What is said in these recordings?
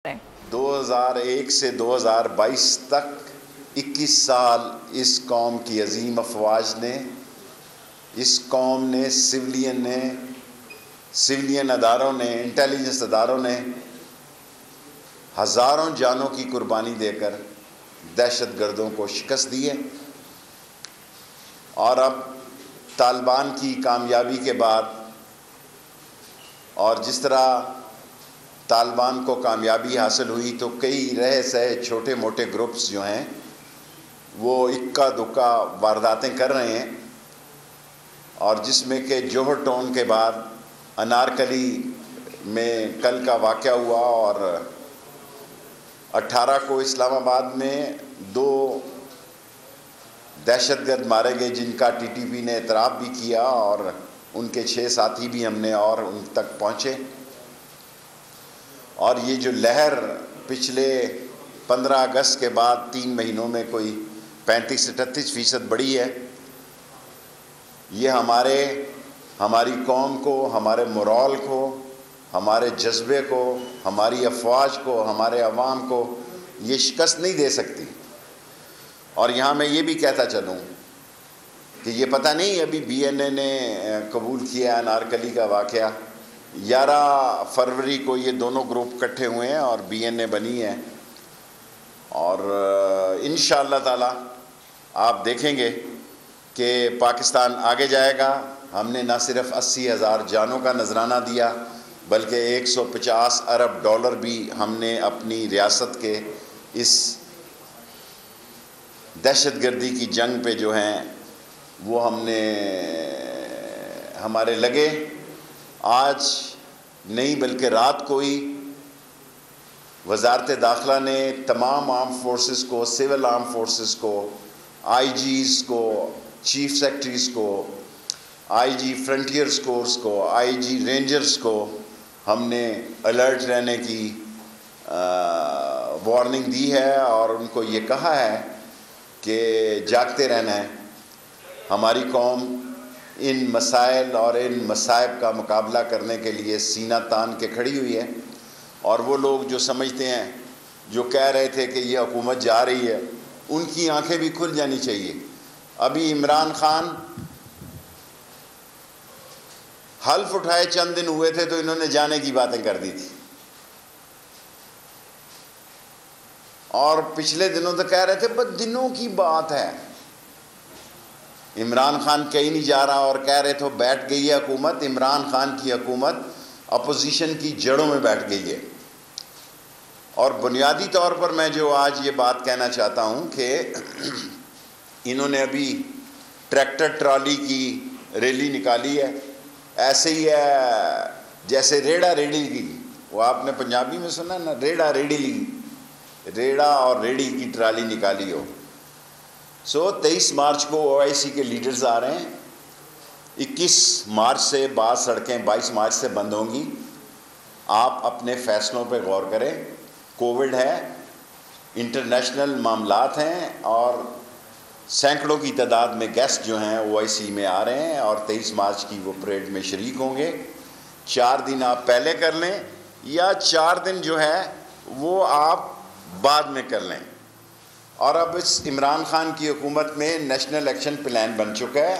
2001 से 2022 तक 21 साल इस कौम की अजीम अफवाज ने, इस कौम ने, सिविलियन अदारों ने, इंटेलिजेंस अदारों ने हज़ारों जानों की कुर्बानी देकर दहशतगर्दों को शिकस्त दी है। और अब तालिबान की कामयाबी के बाद और जिस तरह तालिबान को कामयाबी हासिल हुई तो कई रह सहे छोटे मोटे ग्रुप्स जो हैं वो इक्का दुक्का वारदातें कर रहे हैं, और जिसमें कि जोहर टाउन के बाद अनारकली में कल का वाक़या हुआ और 18 को इस्लामाबाद में 2 दहशतगर्द मारे गए जिनका टीटीपी ने एतराफ़ भी किया और उनके 6 साथी भी हमने और उन तक पहुँचे। और ये जो लहर पिछले 15 अगस्त के बाद 3 महीनों में कोई 35 से 38% बढ़ी है, ये हमारी कौम को, हमारे मोरल को, हमारे जज्बे को, हमारी अफवाज को, हमारे अवाम को ये शिकस्त नहीं दे सकती। और यहाँ मैं ये भी कहता चलूँ कि ये पता नहीं अभी BNA ने कबूल किया अनारकली का वाक़या, 11 फरवरी को ये दोनों ग्रुप इकट्ठे हुए हैं और BNA बनी है। और इंशाअल्लाह ताला आप देखेंगे कि पाकिस्तान आगे जाएगा। हमने न सिर्फ 80,000 जानों का नजराना दिया बल्कि 150 अरब डॉलर भी हमने अपनी रियासत के इस दहशतगर्दी की जंग पे जो हैं वो हमारे लगे। आज नहीं बल्कि रात को ही वज़ारत दाखिला ने तमाम आर्म फोर्सेस को, सिविल आर्म फोर्सेस को, IGs को, चीफ सेक्रेटरीज को, IG फ्रंटियर कोर्स को, IG रेंजर्स को हमने अलर्ट रहने की वार्निंग दी है और उनको ये कहा है कि जागते रहना है। हमारी कौम इन मसाइल और इन मसाइब का मुकाबला करने के लिए सीना तान के खड़ी हुई है। और वो लोग जो समझते हैं, जो कह रहे थे कि ये हुकूमत जा रही है, उनकी आंखें भी खुल जानी चाहिए। अभी इमरान खान हल्फ उठाए चंद दिन हुए थे तो इन्होंने जाने की बातें कर दी थी, और पिछले दिनों तो कह रहे थे बस दिनों की बात है, इमरान खान कहीं नहीं जा रहा, और कह रहे थे बैठ गई है हुकूमत। इमरान खान की हुकूमत अपोजिशन की जड़ों में बैठ गई है। और बुनियादी तौर पर मैं जो आज ये बात कहना चाहता हूँ कि इन्होंने अभी ट्रैक्टर ट्रॉली की रैली निकाली है, ऐसे ही है जैसे रेड़ा रेडी की, वो आपने पंजाबी में सुना ना, रेड़ा रेडी ली, रेड़ा और रेडी की ट्राली निकाली हो। 23 मार्च को OIC के लीडर्स आ रहे हैं। 21 मार्च से बाद सड़कें 22 मार्च से बंद होंगी। आप अपने फ़ैसलों पर गौर करें। कोविड है, इंटरनेशनल मामलात हैं और सैकड़ों की तादाद में गेस्ट जो हैं OIC में आ रहे हैं और 23 मार्च की वो परेड में शरीक होंगे। 4 दिन आप पहले कर लें या 4 दिन जो है वो आप बाद में कर लें। और अब इस इमरान खान की हुकूमत में नेशनल एक्शन प्लान बन चुका है।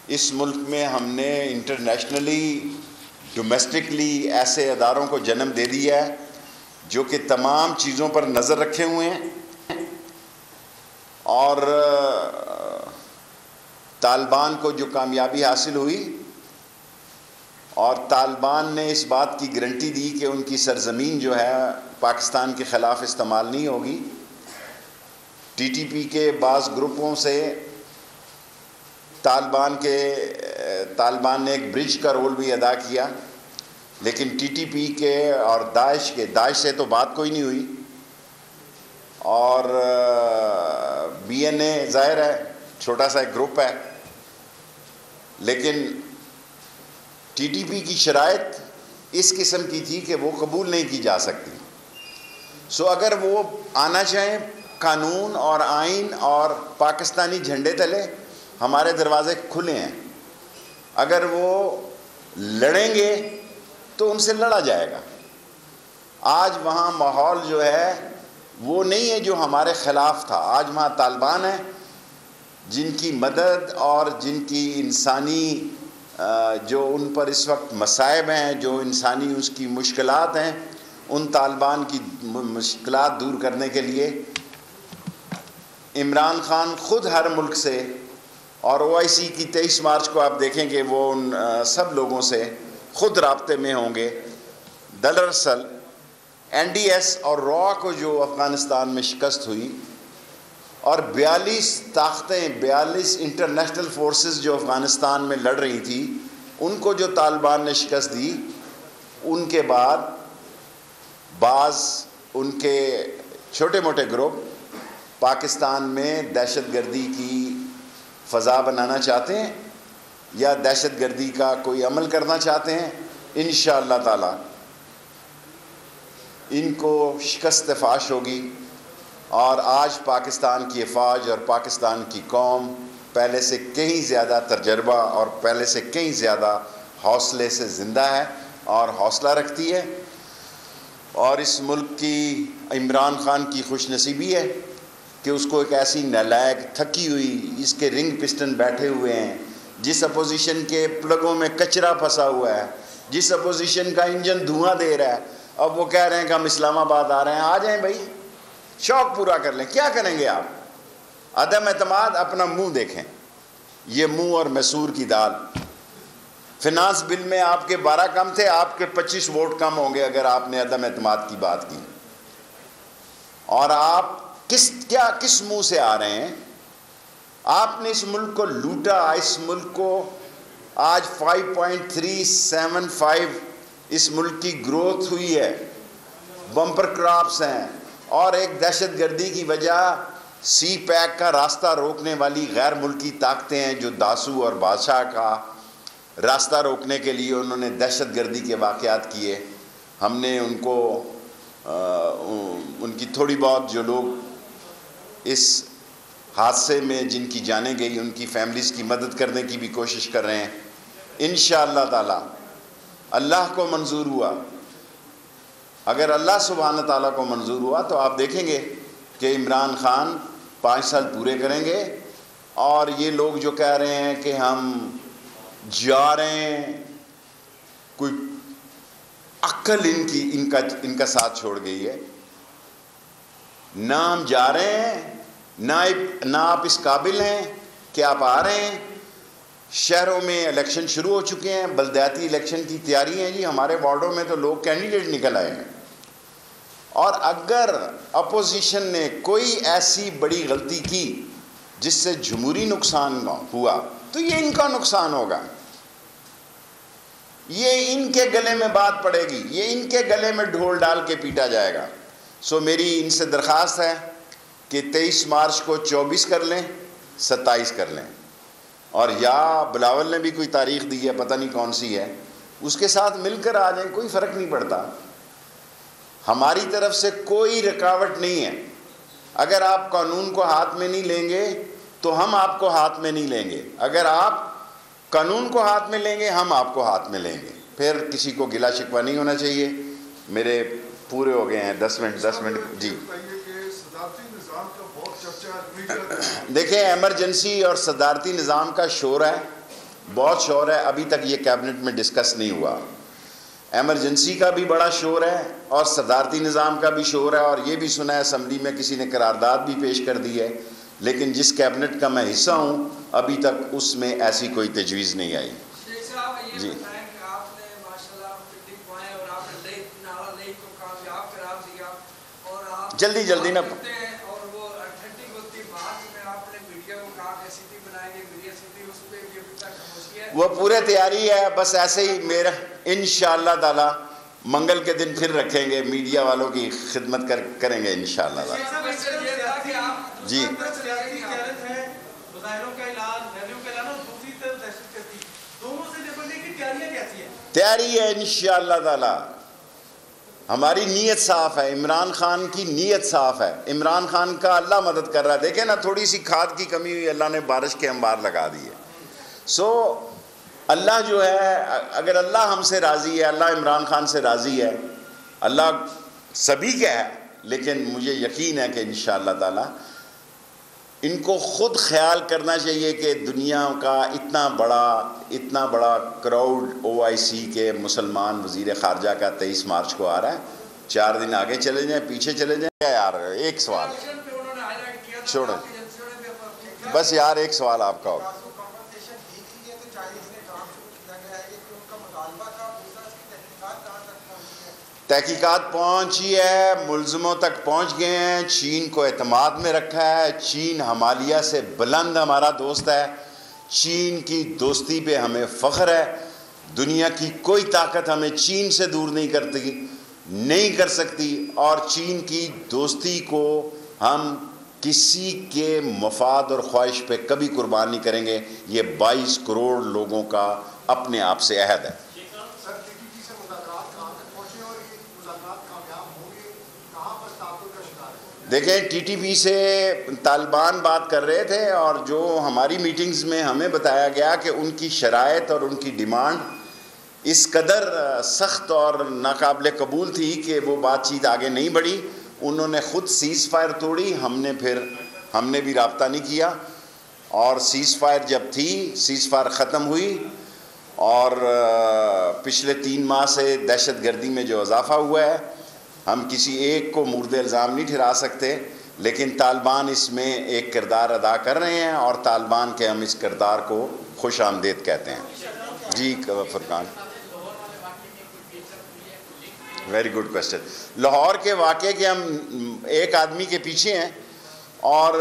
इस मुल्क में हमने इंटरनेशनली, डोमेस्टिकली ऐसे अदारों को जन्म दे दिया है जो कि तमाम चीज़ों पर नज़र रखे हुए हैं। और तालिबान को जो कामयाबी हासिल हुई और तालिबान ने इस बात की गारंटी दी कि उनकी सरजमीन जो है पाकिस्तान के ख़िलाफ़ इस्तेमाल नहीं होगी। TTP के बाज़ ग्रुपों से तालिबान ने एक ब्रिज का रोल भी अदा किया, लेकिन TTP के और दाइश से तो बात कोई नहीं हुई। और BNA ज़ाहिर है छोटा सा एक ग्रुप है, लेकिन TTP की शराइत इस किस्म की थी कि वो कबूल नहीं की जा सकती। सो अगर वो आना चाहें कानून और आइन और पाकिस्तानी झंडे तले, हमारे दरवाजे खुले हैं। अगर वो लड़ेंगे तो उनसे लड़ा जाएगा। आज वहाँ माहौल जो है वो नहीं है जो हमारे ख़िलाफ़ था। आज वहाँ तालिबान है जिनकी मदद और जिनकी इंसानी जो उन पर इस वक्त मसाइब हैं, जो इंसानी उसकी मुश्किलात हैं, उन तालिबान की मुश्किलात दूर करने के लिए इमरान खान ख़ुद हर मुल्क से, और OIC की 23 मार्च को आप देखेंगे वो उन सब लोगों से ख़ुद राब्ते में होंगे। दरअसल NDS और रॉ को जो अफ़गानिस्तान में शिकस्त हुई और 42 ताकतें, 42 इंटरनेशनल फोर्सेस जो अफ़गानिस्तान में लड़ रही थी, उनको जो तालिबान ने शिकस्त दी, उनके बाद बाज़ उनके छोटे मोटे ग्रुप पाकिस्तान में दहशतगर्दी की फ़ज़ा बनाना चाहते हैं या दहशतगर्दी का कोई अमल करना चाहते हैं। इंशाअल्लाह ताला इनको शिकस्त फाश होगी और आज पाकिस्तान की फ़ौज और पाकिस्तान की कौम पहले से कहीं ज़्यादा तजर्बा और पहले से कहीं ज़्यादा हौसले से ज़िंदा है और हौसला रखती है। और इस मुल्क की इमरान खान की खुशनसीबी है कि उसको एक ऐसी नालायक, थकी हुई, इसके रिंग पिस्टन बैठे हुए हैं, जिस अपोजिशन के प्लगों में कचरा फंसा हुआ है, जिस अपोजिशन का इंजन धुआं दे रहा है, अब वो कह रहे हैं कि हम इस्लामाबाद आ रहे हैं। आ जाएं भाई, शौक़ पूरा कर लें। क्या करेंगे आप? अदम एतमाद, अपना मुंह देखें। ये मुंह और मैसूर की दाल। फिनांस बिल में आपके 12 कम थे, आपके 25 वोट कम होंगे अगर आपने अदम एतमाद की बात की। और आप किस मुंह से आ रहे हैं? आपने इस मुल्क को लूटा। इस मुल्क को आज 5.375 इस मुल्क की ग्रोथ हुई है, बम्पर क्रॉप्स हैं, और एक दहशतगर्दी की वजह CPAC का रास्ता रोकने वाली गैर मुल्की ताकतें हैं जो दासू और बादशाह का रास्ता रोकने के लिए उन्होंने दहशतगर्दी के वाक़यात किए। हमने उनको उनकी थोड़ी बहुत जो लोग इस हादसे में जिनकी जानें गई, उनकी फैमिलीज़ की मदद करने की भी कोशिश कर रहे हैं। इंशाअल्लाह ताला अल्लाह को मंजूर हुआ, अगर अल्लाह सुब्हान ताला को मंजूर हुआ तो आप देखेंगे कि इमरान खान 5 साल पूरे करेंगे। और ये लोग जो कह रहे हैं कि हम जा रहे हैं, कोई अक्ल इनका साथ छोड़ गई है। ना हम जा रहे हैं, ना आप इस काबिल हैं कि आप आ रहे हैं। शहरों में इलेक्शन शुरू हो चुके हैं, बल्दियाती इलेक्शन की तैयारी है जी। हमारे वार्डों में तो लोग कैंडिडेट निकल आए हैं। और अगर अपोजिशन ने कोई ऐसी बड़ी गलती की जिससे जमहूरी नुकसान हुआ तो ये इनका नुकसान होगा, ये इनके गले में बात पड़ेगी, ये इनके गले में ढोल डाल के पीटा जाएगा। सो मेरी इनसे दरख्वास्त है कि 23 मार्च को 24 कर लें, 27 कर लें। और या बिलावल ने भी कोई तारीख़ दी है, पता नहीं कौन सी है, उसके साथ मिलकर आ जाएं, कोई फ़र्क नहीं पड़ता। हमारी तरफ से कोई रुकावट नहीं है। अगर आप कानून को हाथ में नहीं लेंगे तो हम आपको हाथ में नहीं लेंगे। अगर आप कानून को हाथ में लेंगे, हम आपको हाथ में लेंगे। फिर किसी को गिला शिकवा नहीं होना चाहिए। मेरे पूरे हो गए हैं 10 मिनट जी। देखिए, एमरजेंसी और सदारती निज़ाम का शोर है, बहुत शोर है। अभी तक ये कैबिनेट में डिस्कस नहीं हुआ। एमरजेंसी का भी बड़ा शोर है और सदारती निज़ाम का भी शोर है। और ये भी सुना है असम्बली में किसी ने करारदाद भी पेश कर दी है, लेकिन जिस कैबिनेट का मैं हिस्सा हूँ अभी तक उसमें ऐसी कोई तजवीज़ नहीं आई जी। जल्दी ना वो पूरे तैयारी है, बस ऐसे ही मेरा इंशाअल्लाह ताला मंगल के दिन फिर रखेंगे, मीडिया वालों की खिदमत करेंगे इंशाअल्लाह जी। तैयारी है इंशाअल्लाह ताला। हमारी नीयत साफ़ है, इमरान खान की नीयत साफ़ है। इमरान खान का अल्लाह मदद कर रहा है। देखे ना, थोड़ी सी खाद की कमी हुई, अल्लाह ने बारिश के अंबार लगा दिए। सो अल्लाह जो है, अगर अल्लाह हमसे राज़ी है, अल्लाह इमरान खान से राज़ी है, अल्लाह सभी का है, लेकिन मुझे यकीन है कि इंशाअल्लाह ताला इनको ख़ुद ख्याल करना चाहिए कि दुनिया का इतना बड़ा क्राउड OIC के मुसलमान वज़ीर ख़ारजा का 23 मार्च को आ रहा है। 4 दिन आगे चले जाएं, पीछे चले जाएं। क्या यार, एक सवाल छोड़ो बस यार, एक सवाल आपका होगा। तहकीकात पहुँची है, मुलज़मों तक पहुँच गए हैं, चीन को एतमाद में रखा है। चीन हमालिया से बुलंद हमारा दोस्त है। चीन की दोस्ती पे हमें फ़ख्र है। दुनिया की कोई ताकत हमें चीन से दूर नहीं कर सकती, और चीन की दोस्ती को हम किसी के मफाद और ख्वाहिश पे कभी कुर्बान नहीं करेंगे। ये 22 करोड़ लोगों का अपने आप से अहद है। देखें, TTP से तालिबान बात कर रहे थे, और जो हमारी मीटिंग्स में हमें बताया गया कि उनकी शराइत और उनकी डिमांड इस कदर सख्त और नाकाबिले कबूल थी कि वो बातचीत आगे नहीं बढ़ी। उन्होंने ख़ुद सीज़ फायर तोड़ी, हमने भी रब्ता नहीं किया। और सीज़ फायर जब थी, सीज़ फायर ख़त्म हुई, और पिछले 3 माह से दहशत गर्दी में जो इजाफ़ा हुआ है, हम किसी एक को मुर्द इल्ज़ाम नहीं ठहरा सकते, लेकिन तालिबान इसमें एक किरदार अदा कर रहे हैं, और तालिबान के हम इस किरदार को खुश आमदेद कहते हैं। जी Furqan, very good question. Lahore के वाक़े के हम एक आदमी के पीछे हैं, और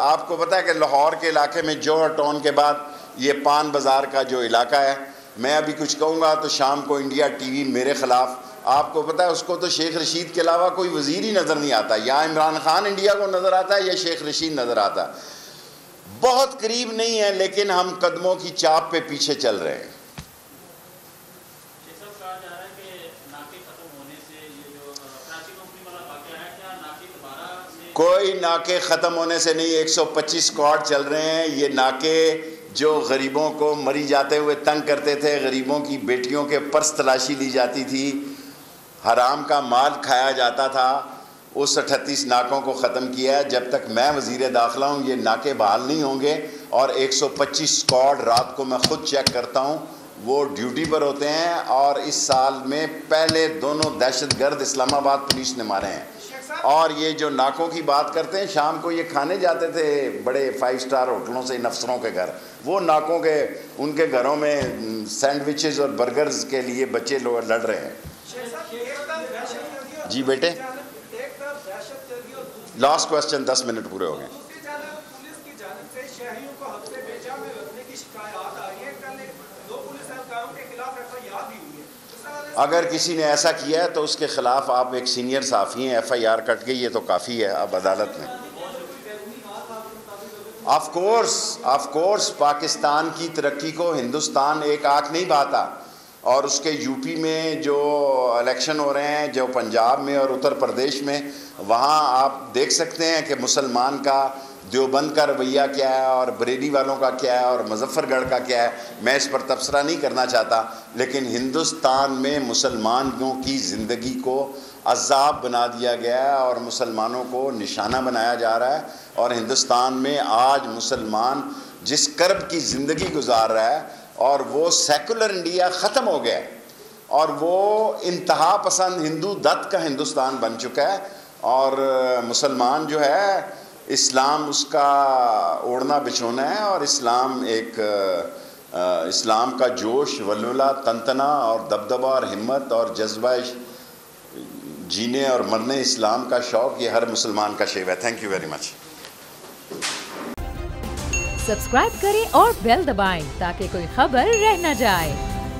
आपको पता है कि लाहौर के इलाके में जौहर टाउन के बाद ये पान बाज़ार का जो इलाका है, मैं अभी कुछ कहूँगा तो शाम को इंडिया TV मेरे ख़िलाफ़, आपको पता है उसको तो शेख रशीद के अलावा कोई वज़ीर ही नज़र नहीं आता। या इमरान खान इंडिया को नज़र आता है, या शेख रशीद नज़र आता है। बहुत करीब नहीं है, लेकिन हम कदमों की चाप पे पीछे चल रहे हैं। कोई नाके ख़त्म होने से नहीं, 125 स्क्वाड चल रहे हैं। ये नाके जो गरीबों को मरी जाते हुए तंग करते थे, गरीबों की बेटियों के पर्स तलाशी ली जाती थी, हराम का माल खाया जाता था, उस 38 नाकों को ख़त्म किया है। जब तक मैं वज़ीर दाखिला हूँ ये नाके बहाल नहीं होंगे। और 125 स्क्वाड रात को मैं ख़ुद चेक करता हूँ, वो ड्यूटी पर होते हैं। और इस साल में पहले दोनों दहशतगर्द इस्लामाबाद पुलिस ने मारे हैं। और ये जो नाकों की बात करते हैं, शाम को ये खाने जाते थे बड़े 5 स्टार होटलों से इन अफसरों के घर, वो नाकों के उनके घरों में सैंडविचेस और बर्गर्स के लिए बच्चे लोग लड़ रहे हैं। जी बेटे, लास्ट क्वेश्चन, 10 मिनट पूरे हो गए। अगर किसी ने ऐसा किया है तो उसके ख़िलाफ़ आप एक सीनियर साफ़ी हैं, FIR कट गई है तो काफ़ी है अब अदालत में। ऑफ कोर्स पाकिस्तान की तरक्की को हिंदुस्तान एक आँख नहीं बहाता। और उसके यूपी में जो इलेक्शन हो रहे हैं, जो पंजाब में और उत्तर प्रदेश में, वहाँ आप देख सकते हैं कि मुसलमान का देवबंद का रवैया क्या है, और बरेली वालों का क्या है, और मुजफ्फरगढ़ का क्या है। मैं इस पर तबसरा नहीं करना चाहता, लेकिन हिंदुस्तान में मुसलमानों की ज़िंदगी को अज़ाब बना दिया गया है, और मुसलमानों को निशाना बनाया जा रहा है। और हिंदुस्तान में आज मुसलमान जिस कर्ब की ज़िंदगी गुजार रहा है, और वो सेकुलर इंडिया ख़त्म हो गया है, और वो इंतहा पसंद हिंदू दत्त का हिंदुस्तान बन चुका है। और मुसलमान जो है, इस्लाम उसका ओढ़ना बिछोना है, और इस्लाम इस्लाम का जोश, वल्वला, तंतना और दबदबा और हिम्मत और जज्बा जीने और मरने, इस्लाम का शौक़, ये हर मुसलमान का शेव है। Thank you very much. Subscribe करें और बेल दबाएं ताकि कोई खबर रह न जाए।